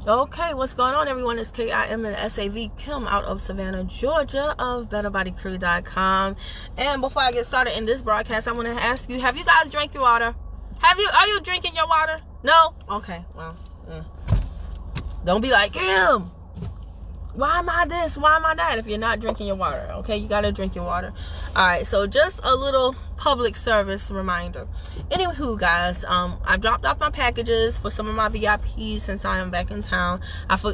Okay, what's going on, everyone? It's KIM and SAV Kim out of Savannah, Georgia of BetterBodyCrew.com. And before I get started in this broadcast, I want to ask you, have you guys drank your water? Are you drinking your water? No? Okay, well, don't be like, Kim, why am I this? Why am I that? If you're not drinking your water, okay? You got to drink your water. All right, so just a little public service reminder. Anywho, guys, I dropped off my packages for some of my VIPs since I am back in town.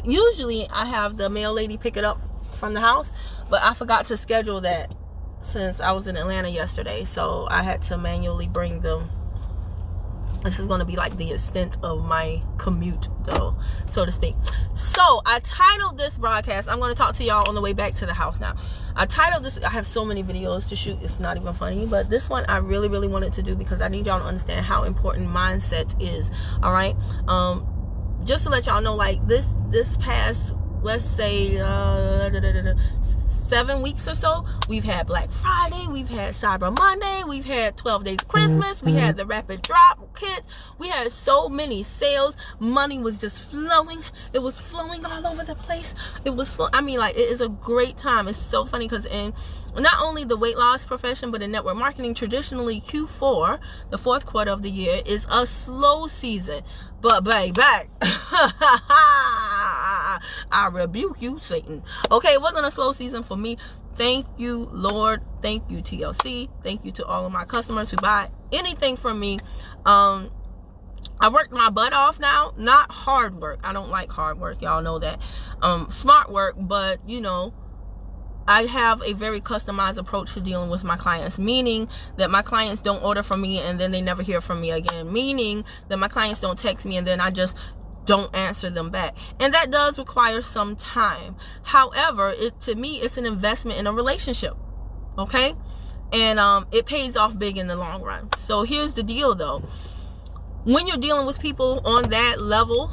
Usually I have the mail lady pick it up from the house, but I forgot to schedule that since I was in Atlanta yesterday, so I had to manually bring them. This is going to be like the extent of my commute, though, so to speak. So I titled this broadcast, I'm going to talk to y'all on the way back to the house now. I titled this, I have so many videos to shoot, it's not even funny, but this one I really, really wanted to do because I need y'all to understand how important mindset is, all right? Just to let y'all know, like this past, let's say, 7 weeks or so, we've had Black Friday, we've had Cyber Monday, we've had 12 days of Christmas, we had the rapid drop kits, we had so many sales. Money was just flowing. It was flowing all over the place. It was I mean, like, it is a great time. It's so funny because in not only the weight loss profession, but in network marketing, traditionally Q4, the fourth quarter of the year, is a slow season. But baby, I rebuke you, Satan. Okay, it wasn't a slow season for me. Thank you, Lord. Thank you, TLC. Thank you to all of my customers who buy anything from me. I worked my butt off now. Not hard work. I don't like hard work. Y'all know that. Smart work, but, you know, I have a very customized approach to dealing with my clients, meaning that my clients don't order from me and then they never hear from me again, meaning that my clients don't text me and then I just don't answer them back. And that does require some time. However, to me, it's an investment in a relationship, okay? And it pays off big in the long run. So here's the deal, though. When you're dealing with people on that level,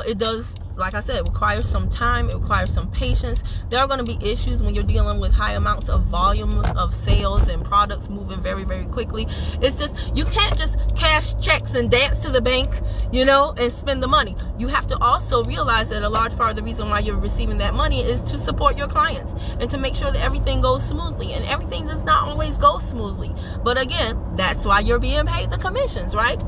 it does, like I said, it requires some time. It requires some patience. There are going to be issues when you're dealing with high amounts of volume of sales and products moving very, very quickly. It's just, you can't just cash checks and dance to the bank, you know, and spend the money. You have to also realize that a large part of the reason why you're receiving that money is to support your clients and to make sure that everything goes smoothly. And everything does not always go smoothly. But again, that's why you're being paid the commissions, right?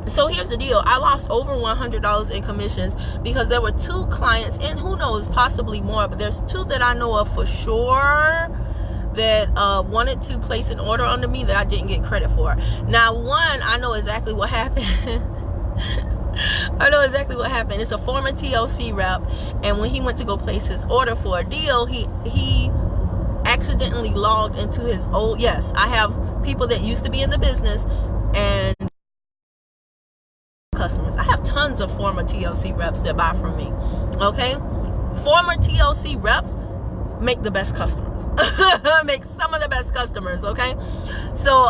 So here's the deal. I lost over $100 in commissions because there were 2 clients, and who knows, possibly more, but there's 2 that I know of for sure that wanted to place an order under me that I didn't get credit for. Now, one, I know exactly what happened. I know exactly what happened. It's a former TLC rep, and when he went to go place his order for a deal, he accidentally logged into his old, yes, I have people that used to be in the business and customers. I have tons of former TLC reps that buy from me, okay? Former TLC reps make the best customers. Make some of the best customers, okay? So,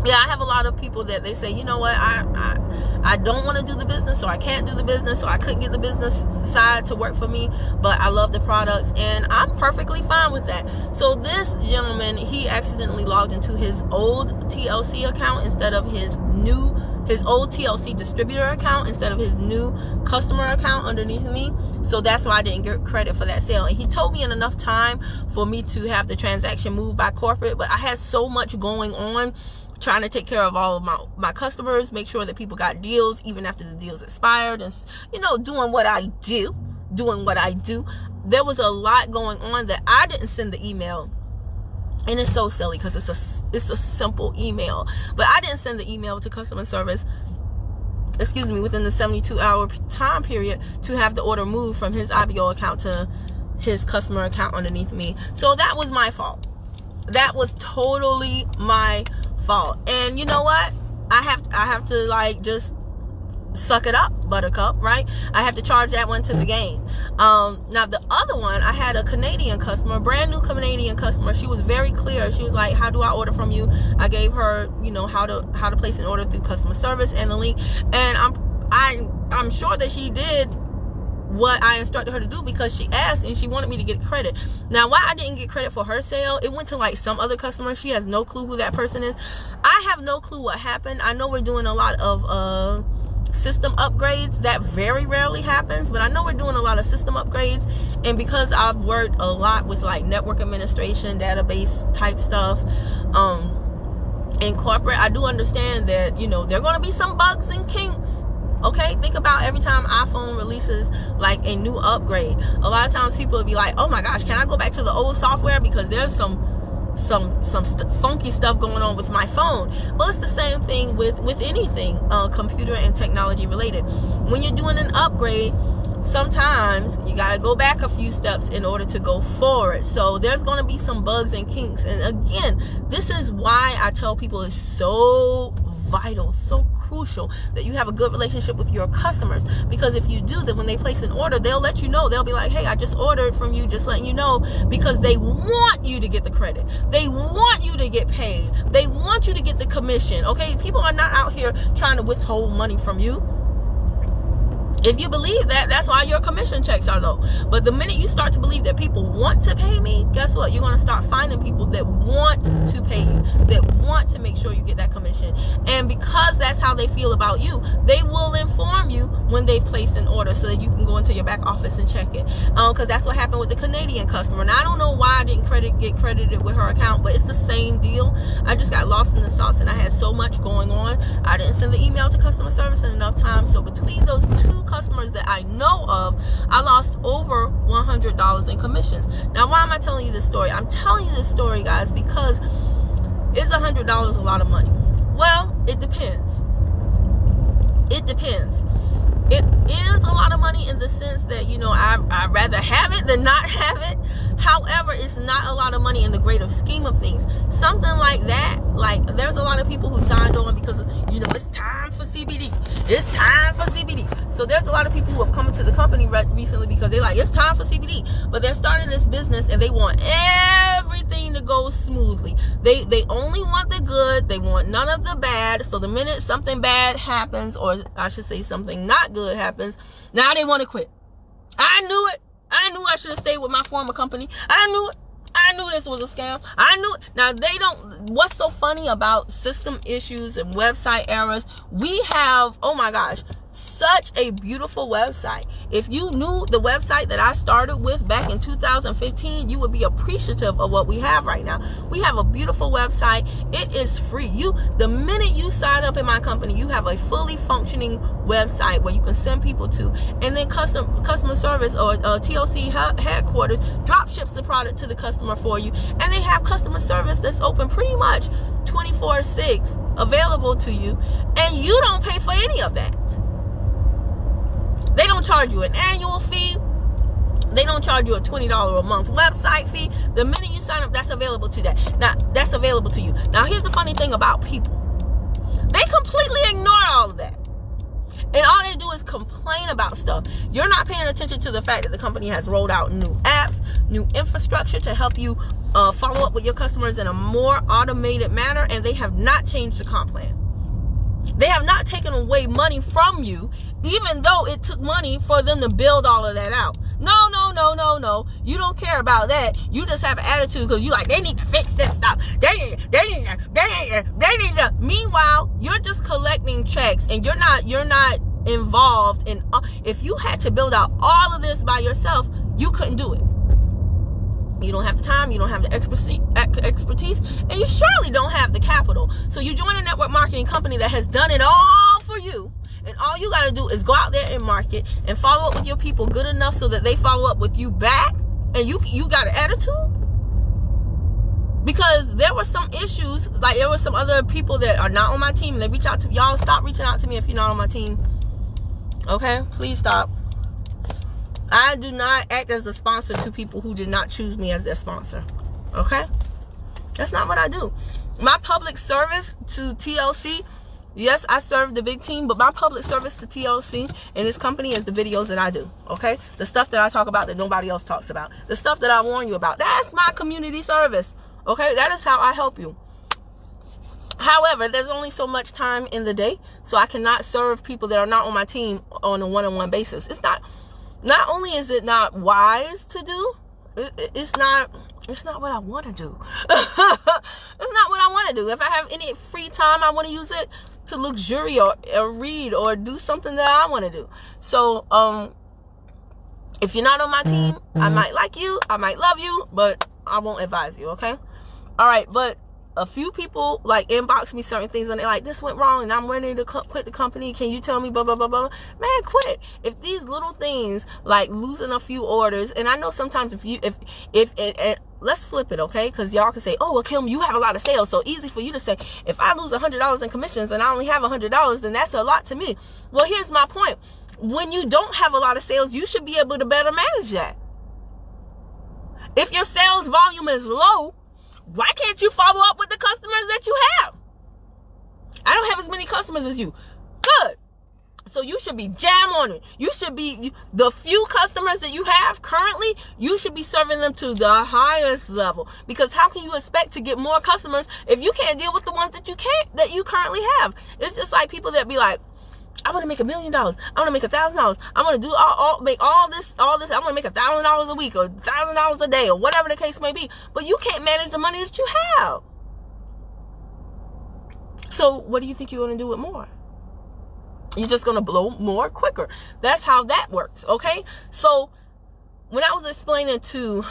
yeah, I have a lot of people that they say, you know what, I don't want to do the business, or I can't do the business, or I couldn't get the business side to work for me, but I love the products, and I'm perfectly fine with that. So this gentleman, he accidentally logged into his old TLC account instead of his old TLC distributor account instead of his new customer account underneath me. So that's why I didn't get credit for that sale. And he told me in enough time for me to have the transaction moved by corporate, but I had so much going on trying to take care of all of my customers, make sure that people got deals even after the deals expired, and, you know, doing what I do. There was a lot going on that I didn't send the email. And it's so silly because it's a simple email. But I didn't send the email to customer service, within the 72-hour time period to have the order moved from his IBO account to his customer account underneath me. So that was my fault. That was totally my fault. And you know what? I have to, like, just suck it up, buttercup, right? I have to charge that one to the game. Now the other one, I had a Canadian customer, brand new Canadian customer. She was very clear. She was like, how do I order from you? I gave her, you know, how to place an order through customer service and the link. And I'm sure that she did what I instructed her to do because she asked and she wanted me to get credit. Now, why I didn't get credit for her sale, it went to like some other customer. She has no clue who that person is. I have no clue what happened. I know we're doing a lot of system upgrades, that very rarely happens, but I know we're doing a lot of system upgrades. And because I've worked a lot with like network administration, database type stuff, in corporate, I do understand that, you know, there are going to be some bugs and kinks. Okay, think about every time iPhone releases like a new upgrade. A lot of times people will be like, oh my gosh, can I go back to the old software because there's some funky stuff going on with my phone. Well, it's the same thing with anything computer and technology related. When you're doing an upgrade, sometimes you got to go back a few steps in order to go forward. So there's going to be some bugs and kinks. And again, this is why I tell people it's so vital, so crucial that you have a good relationship with your customers, because if you do, then when they place an order, they'll let you know. They'll be like, hey, I just ordered from you, just letting you know, because they want you to get the credit, they want you to get paid, they want you to get the commission. Okay, people are not out here trying to withhold money from you. If you believe that, that's why your commission checks are low. But the minute you start to believe that people want to pay me, guess what? You're going to start finding people that want to pay you, that want to make sure you get that commission. And because that's how they feel about you, they will inform you when they place an order so that you can go into your back office and check it. Because that's what happened with the Canadian customer. Now, I don't know why I didn't get credited with her account, but it's the same deal. I just got lost in the sauce and I had so much going on. I didn't send the email to customer service in enough time. So between those two customers that I know of, I lost over $100 in commissions. Now, why am I telling you this story? I'm telling you this story, guys, because is $100 a lot of money? Well, it depends. It depends. It is a lot of money in the sense that, you know, I'd rather have it than not have it. However, it's not a lot of money in the greater scheme of things. Something like that, like there's a lot of people who signed on because, you know, it's time for CBD. It's time for CBD. So there's a lot of people who have come into the company recently because they're like, it's time for CBD. But they're starting this business and they want everything to go smoothly. They only want the good. They want none of the bad. So the minute something bad happens, or I should say something not good happens, now they want to quit. I knew it. I knew I should have stayed with my former company. I knew it. I knew this was a scam. I knew it. Now, they don't. What's so funny about system issues and website errors? We have, oh my gosh, such a beautiful website. If you knew the website that I started with back in 2015, you would be appreciative of what we have right now. We have a beautiful website. It is free. The minute you sign up in my company, you have a fully functioning website where you can send people to, and then customer service or TLC headquarters drop ships the product to the customer for you, and they have customer service that's open pretty much 24/6 available to you, and you don't pay for any of that. They don't charge you an annual fee. They don't charge you a $20 a month website fee. The minute you sign up, that's available to that. Now, that's available to you. Now, here's the funny thing about people. They completely ignore all of that. And all they do is complain about stuff. You're not paying attention to the fact that the company has rolled out new apps, new infrastructure to help you follow up with your customers in a more automated manner, and they have not changed the comp plan. They have not taken away money from you, even though it took money for them to build all of that out. No. You don't care about that. You just have an attitude because you like, they need to fix this stuff. They need to. Meanwhile, you're just collecting checks and you're not involved in. If you had to build out all of this by yourself, you couldn't do it. You don't have the time, you don't have the expertise, and you surely don't have the capital. So you join a network marketing company that has done it all for you, and all you got to do is go out there and market and follow up with your people good enough so that they follow up with you back, and you got an attitude? Because there were some issues, like there were some other people that are not on my team, and they reach out to y'all. Stop reaching out to me if you're not on my team. Okay? Please stop. I do not act as a sponsor to people who did not choose me as their sponsor. Okay? That's not what I do. My public service to TLC, yes, I serve the big team, but my public service to TLC and this company is the videos that I do. Okay? The stuff that I talk about that nobody else talks about. The stuff that I warn you about. That's my community service. Okay? That is how I help you. However, there's only so much time in the day, so I cannot serve people that are not on my team on a one-on-one basis. Not only is it not wise to do, it's not what I want to do. It's not what I want to do. If I have any free time I want to use it, to luxury or read or do something that I want to do. So if you're not on my team, I might like you, I might love you, but I won't advise you, okay? All right, but a few people like inbox me certain things and they're like, this went wrong and I'm ready to quit the company. Can you tell me blah, blah, blah, blah? Man, quit. If these little things like losing a few orders, and I know sometimes if let's flip it, okay? Because y'all can say, oh, well, Kim, you have a lot of sales. So easy for you to say, if I lose $100 in commissions and I only have $100, then that's a lot to me. Well, here's my point. When you don't have a lot of sales, you should be able to better manage that. If your sales volume is low, why can't you follow up with the customers that you have? I don't have as many customers as you. Good. So you should be jam on it. You should be, the few customers that you have currently, you should be serving them to the highest level. Because how can you expect to get more customers if you can't deal with the ones that you currently have? It's just like people that be like, I want to make $1 million. I want to make $1,000. I want to do make all this. I want to make $1,000 a week or $1,000 a day or whatever the case may be. But you can't manage the money that you have. So what do you think you're going to do with more? You're just going to blow more quicker. That's how that works. Okay. So when I was explaining to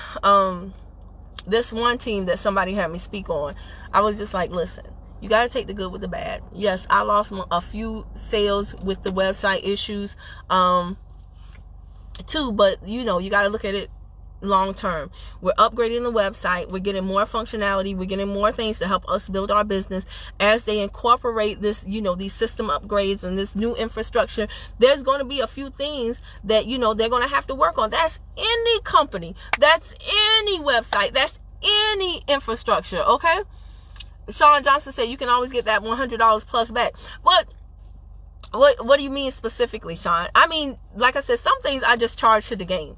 this one team that somebody had me speak on, I was just like, listen. You got to take the good with the bad. Yes, I lost a few sales with the website issues too, but you know, you got to look at it long term. We're upgrading the website. We're getting more functionality. We're getting more things to help us build our business as they incorporate this, you know, these system upgrades and this new infrastructure. There's going to be a few things that, you know, they're going to have to work on. That's any company. That's any website. That's any infrastructure. Okay. Sean Johnson said you can always get that $100 plus back. But what do you mean specifically, Sean? I mean, like I said, some things I just charge to the game.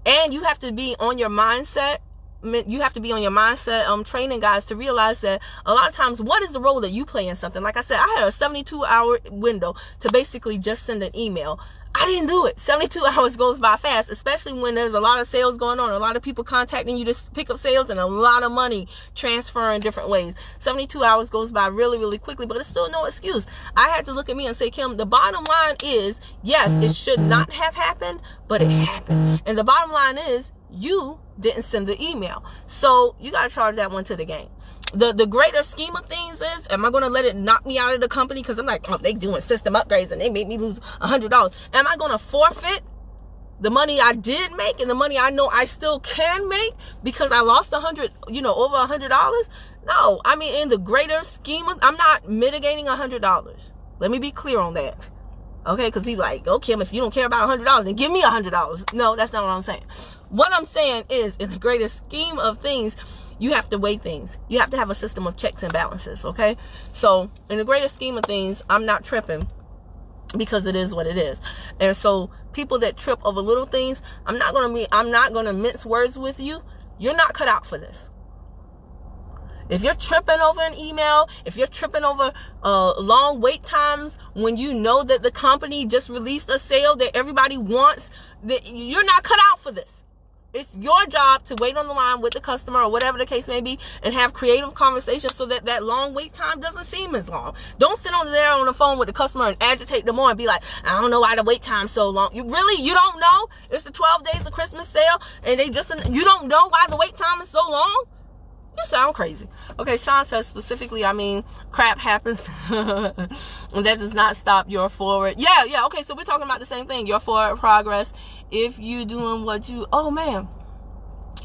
And you have to be on your mindset. You have to be on your mindset training, guys, to realize that a lot of times, what is the role that you play in something? Like I said, I had a 72-hour window to basically just send an email. I didn't do it. 72 hours goes by fast, especially when there's a lot of sales going on, a lot of people contacting you to pick up sales, and a lot of money transferring different ways. 72 hours goes by really, really quickly, but it's still no excuse. I had to look at me and say, Kim, the bottom line is, yes, it should not have happened, but it happened. And the bottom line is, you didn't send the email. So you got to charge that one to the game. The greater scheme of things is, am I going to let it knock me out of the company because I'm like, oh, they doing system upgrades and they made me lose $100? Am I going to forfeit the money I did make and the money I know I still can make because I lost over $100? No, I mean, in the greater scheme of, I'm not mitigating $100. Let me be clear on that. Okay, because people like, oh, Kim, if you don't care about $100, then give me $100. No, that's not what I'm saying. What I'm saying is, in the greater scheme of things, you have to weigh things. You have to have a system of checks and balances, okay? So, in the greater scheme of things, I'm not tripping because it is what it is. And so, people that trip over little things, I'm not going to mince words with you. You're not cut out for this. If you're tripping over an email, if you're tripping over long wait times when you know that the company just released a sale that everybody wants, that you're not cut out for this. It's your job to wait on the line with the customer or whatever the case may be and have creative conversations so that that long wait time doesn't seem as long. Don't sit on there on the phone with the customer and agitate them more and be like, I don't know why the wait time's so long. You don't know? It's the 12 days of Christmas sale and you don't know why the wait time is so long? You sound crazy. Okay, Sean says specifically, I mean, crap happens. And that does not stop your forward. Yeah. Okay, so we're talking about the same thing. Your forward progress. If you're doing what you,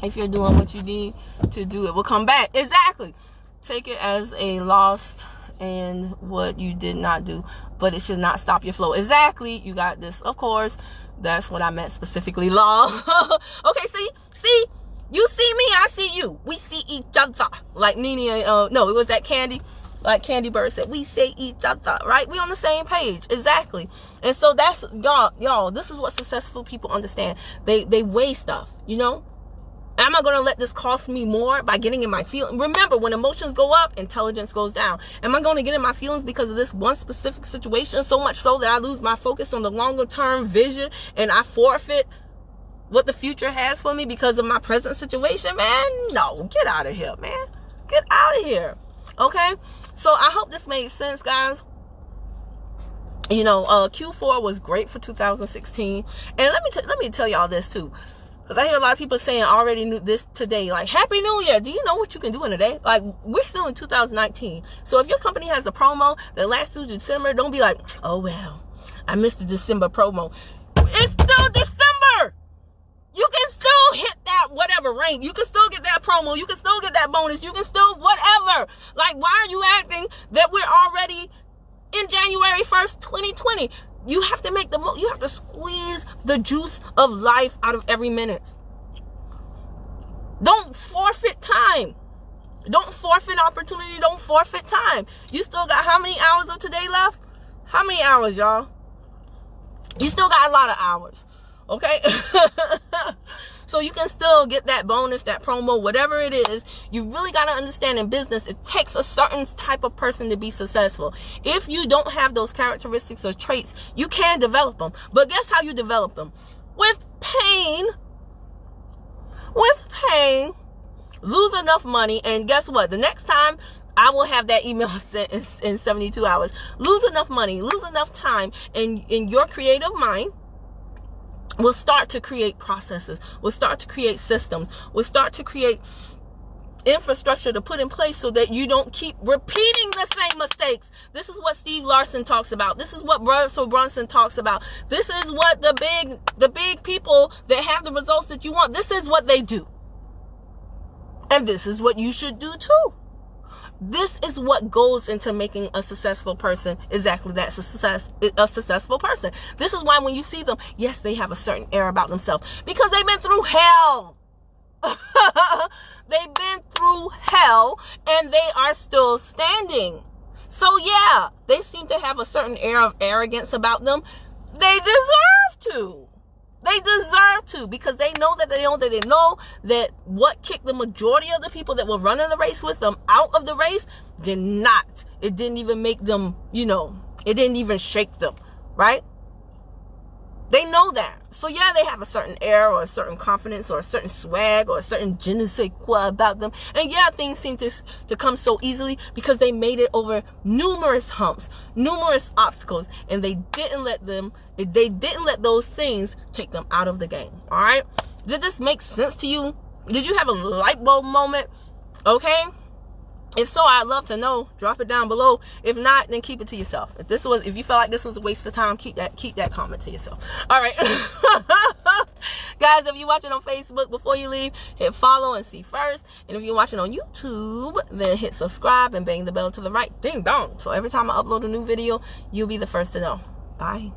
if you're doing what you need to do, it will come back. Exactly. Take it as a loss and what you did not do, but it should not stop your flow. Exactly. You got this. Of course, that's what I meant specifically. Law. Okay, see. You see me, I see you. We see each other. Like Nene, it was that Candy. Like Candy Bird said, we see each other, right? We on the same page. Exactly. And so that's, y'all, this is what successful people understand. They weigh stuff, you know? Am I going to let this cost me more by getting in my feelings? Remember, when emotions go up, intelligence goes down. Am I going to get in my feelings because of this one specific situation, so much so that I lose my focus on the longer term vision and I forfeit what the future has for me because of my present situation? Man, no, get out of here, man. Get out of here. Okay? So I hope this made sense, guys. You know, Q4 was great for 2016. And let me tell y'all this too. Because I hear a lot of people saying, I already knew this today. Like, Happy New Year. Do you know what you can do in a day? Like, we're still in 2019. So if your company has a promo that lasts through December, don't be like, oh, well, I missed the December promo. It's still December. You can still hit that whatever rank. You can still get that promo. You can still get that bonus. You can still whatever. Like, why are you acting that we're already in January 1st, 2020? You have to make you have to squeeze the juice of life out of every minute. Don't forfeit time. Don't forfeit opportunity. Don't forfeit time. You still got how many hours of today left? How many hours, y'all? You still got a lot of hours. Okay? So you can still get that bonus, that promo, whatever it is. You really got to understand in business, it takes a certain type of person to be successful. If you don't have those characteristics or traits, you can develop them. But guess how you develop them? With pain. With pain. Lose enough money. And guess what? The next time, I will have that email sent in 72 hours. Lose enough money. Lose enough time in your creative mind. We'll start to create processes. We'll start to create systems. We'll start to create infrastructure to put in place so that you don't keep repeating the same mistakes. This is what Steve Larsen talks about. This is what Russell Brunson talks about. This is what the big people that have the results that you want, this is what they do. And this is what you should do too. This is what goes into making a successful person exactly that, a successful person. This is why when you see them, yes, they have a certain air about themselves because they've been through hell. They've been through hell and they are still standing. So yeah, they seem to have a certain air of arrogance about them. They deserve to. They deserve to, because they know that what kicked the majority of the people that were running the race with them out of the race did not. It didn't even make them, it didn't even shake them, right? They know that. So yeah, they have a certain air or a certain confidence or a certain swag or a certain je ne sais quoi about them. And yeah, things seem to come so easily because they made it over numerous humps, numerous obstacles, and they didn't let those things take them out of the game. All right? Did this make sense to you? Did you have a light bulb moment? Okay? If so, I'd love to know. Drop it down below. If not, then keep it to yourself. If you felt like this was a waste of time, keep that comment to yourself. All right. Guys, if you're watching on Facebook, before you leave, hit follow and see first. And if you're watching on YouTube, then hit subscribe and bang the bell to the right. Ding dong. So every time I upload a new video, you'll be the first to know. Bye.